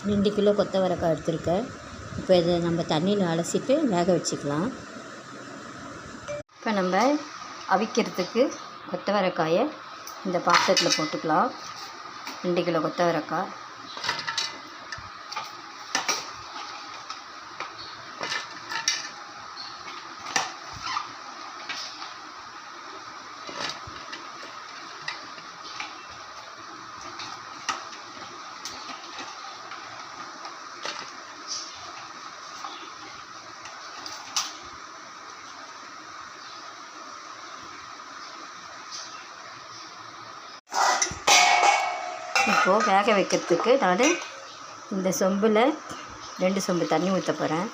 2 kilo கொத்தவரக்காய் எடுத்திருக்கேன். இப்போ இதை நம்ம தண்ணியில் அலசிட்டு வேக வச்சுக்கலாம். இப்போ நம்ம அவிக்கிறதுக்கு கொத்தவரக்காயை இந்த பாத்திரத்தில் போட்டுக்கலாம். 2 கிலோ கொத்தவரக்காய். இப்போது வேக வைக்கிறதுக்கு நான் இந்த சொம்பில் 2 சொம்பு தண்ணி ஊற்ற போகிறேன்.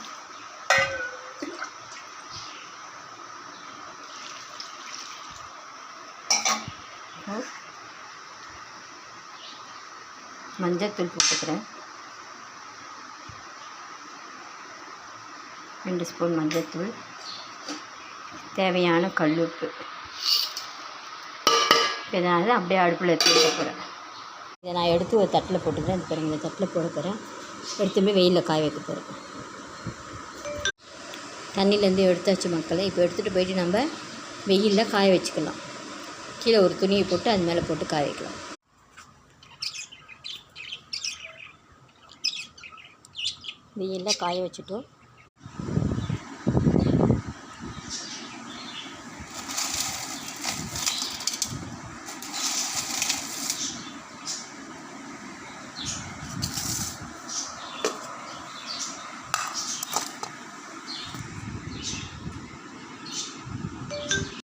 மஞ்சள்தூள் போட்டுக்கிறேன். 2 ஸ்பூன் மஞ்சள்தூள். தேவையான கல்லுப்பு. இதனால் அப்படியே அடுப்பில் எடுத்து வைக்க போகிறேன். இதை நான் எடுத்து ஒரு தட்டில் போட்டுக்கிறேன். இது பாருங்கள், இந்த தட்டில் போட போகிறேன். எடுத்துமே வெயிலில் காய வைக்க போகிறேன். தண்ணியிலேருந்து எடுத்தாச்சு மக்களை. இப்போ எடுத்துகிட்டு போயிட்டு நம்ம வெயிலில் காய வச்சுக்கலாம். கீழே ஒரு துணியை போட்டு அது மேலே போட்டு காய வைக்கலாம். வெயிலில் காய வச்சுட்டோம்.